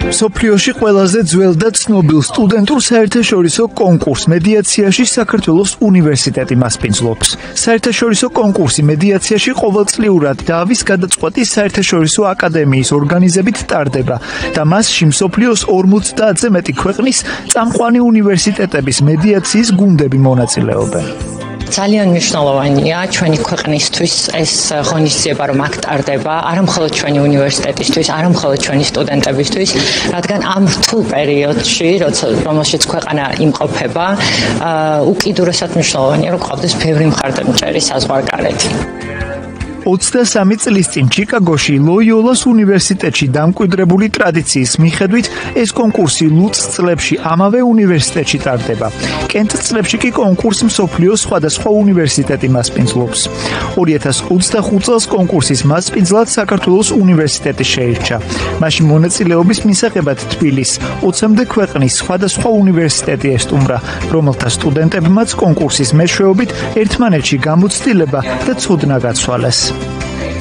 მსოფლიოში ყველაზე ძველ და ცნობილ სტუდენტურ საერთაშორისო კონკურს მედიაციაში საქართველოს უნივერსიტეტი მასპინძლობს. საერთაშორისო კონკურსი მედიაციაში ყოველწლიურად დავის გადაწყვეტის საერთაშორისო აკადემიის ორგანიზებით ტარდება და მასში მსოფლიოს 50-ზე მეტი ქვეყნის წამყვანი უნივერსიტეტების მედიაციის გუნდები მონაწილეობენ. ძალიან მნიშვნელოვანია ჩვენი ქვეყნისთვის ეს ღონისძიება, რომ აქ ტარდება, არა მხოლოდ ჩვენი უნივერსიტეტისთვის, არა მხოლოდ ჩვენი სტუდენტებისთვის, რადგან ამ რთულ პერიოდში, რომელშიც ქვეყანა იმყოფება, უკიდურესად მნიშვნელოვანია, რომ ყავდეს ბევრი მხარდამჭერი საზღვარგარეთ. 23 წლის წინ ჩიკაგოში ლოიოლას უნივერსიტეტში დამკვიდრებული ტრადიციის მიხედვით ეს კონკურსი ლუწ წლებში ამავე უნივერსიტეტში ტარდება. კენტ წლებში კი კონკურსს მსოფლიოს სხვადასხვა უნივერსიტეტი მასპინძლობს. 2025 წელს კონკურსის მასპინძლად საქართველოს უნივერსიტეტი შეირჩა. მაშინ მონაწილეობის მისაღებად თბილისს 20-მდე ქვეყნის სხვადასხვა უნივერსიტეტი ესტუმრა, რომელთა სტუდენტებმაც კონკურსის მეშვეობით ერთმანეთში გამოცდილება და ცოდნა გაცვალეს.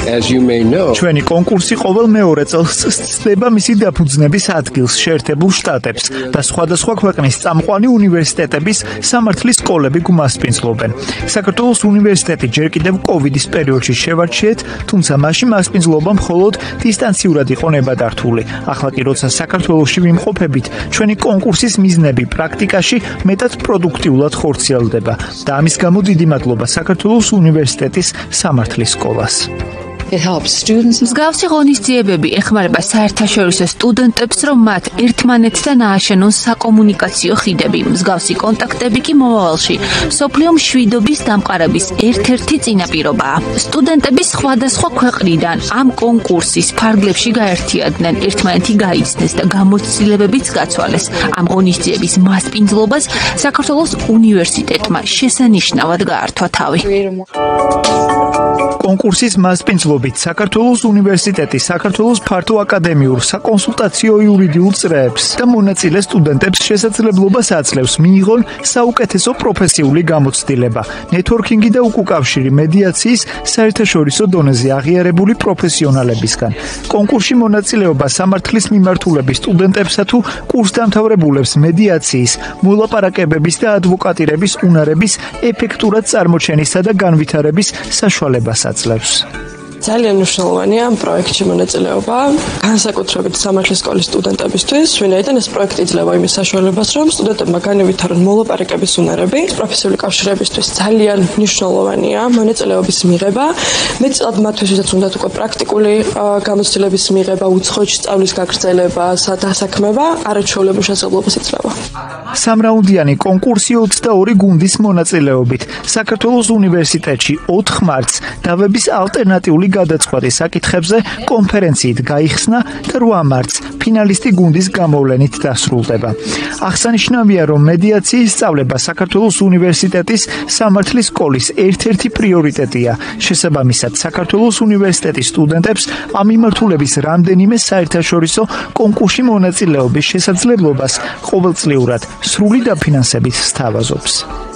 ჩვენი კონკურსი ყოველ მეორე წელს სცდება მისი დაფუძნების ადგილს შეერთებულ შტატებს და სხვადასხვა ქვეყნის წამყვანი უნივერსიტეტების სამართლის სკოლები გვმასპინძლობენ. საქართველოს უნივერსიტეტი ჯერ კიდევ კოვიდის პერიოდში შევარჩიეთ, თუმცა მაშინ მასპინძლობა მხოლოდ დისტანციურად იყო ნებადართული. ახლა კი როცა საქართველოში ვიმყოფებით, ჩვენი კონკურსის მიზნები პრაქტიკაში მეტად პროდუქტიულად ხორციელდება და ამის გამო დიდი მადლობა საქართველოს უნივერსიტეტის სამართლის სკოლას. მსგავსი ღონისძიებები ეხმარება საერთაშორისო სტუდენტებს, რომ მათ ერთმანეთთან ააშენონ საკომუნიკაციო ხიდები. მსგავსი კონტაქტები კი მომავალში მსოფლიო მშვიდობის დამყარების ერთ-ერთი წინაპირობაა. სტუდენტები სხვადასხვა ქვეყნიდან ამ კონკურსის ფარგლებში გაერთიადნენ, ერთმანეთი გაიცნეს და გამოცდილებებიც გაცვალეს. ამ ღონისძიების მასპინძლობას საქართველოს უნივერსიტეტმა შესანიშნავად გაართვა თავი. კონკურსის მასპინძლობით საქართველოს უნივერსიტეტი საქართველოს ფართო აკადემიურ საკონსულტაციო იურიდიულ წრეებს და მონაწილე სტუდენტებს შესაძლებლობას აძლევს მიიღონ საუკეთესო პროფესიული გამოცდილება, ნეტვორკინგი და უკავშირი მედიაციის საერთაშორისო დონეზე აღიარებული პროფესიონალებისგან. კონკურსში მონაწილეობა სამართლის მიმართულების სტუდენტებსა თუ კურსდამთავრებულებს მედიაციის, მოლაპარაკებების და ადვოკატირების უნარების ეფექტურად წარმოჩენისა და განვითარების საშუალებას აძლევს. ძალიან მნიშვნელოვანია ამ პროექტში მონაწილეობა, განსაკუთრებით სამართლის სკოლის სტუდენტებისთვის, ვინაიდან ეს პროექტი იძლევა იმის საშუალებას, რომ სტუდენტებმა განევითარონ მოლაპარაკების უნარები. პროფესიული კავშირებისთვის ძალიან მნიშვნელოვანია მონაწილეობის მიღება. მეტწილად მათთვისაც უნდათ უკვე პრაქტიკული გამოცდილების მიღება, უცხოეთში სწავლის გაგრძელება, დასაქმება, არაჩვეულებრივ შესაძლებლობას იძლევა. სამრაუნდიანი კონკურსი 22 გუნდის მონაწილეობით საქართველოს უნივერსიტეტში 4 მარტს დავების ალტერნატიული გადაწყვეტის საკითხებზე კონფერენციით გაიხსნა და 8 მარტს ფინალისტი გუნდის გამოვლენით დასრულდება. აღსანიშნავია, რომ მედიაციის სწავლება საქართველოს უნივერსიტეტის სამართლის სკოლის ერთ-ერთი პრიორიტეტია. შესაბამისად, საქართველოს უნივერსიტეტის სტუდენტებს ამ მიმართულების რამდენიმე საერთაშორისო კონკურსში მონაწილეობის შესაძლებლობას ყოველწლიურად სრული დაფინანსებით სთავაზობს.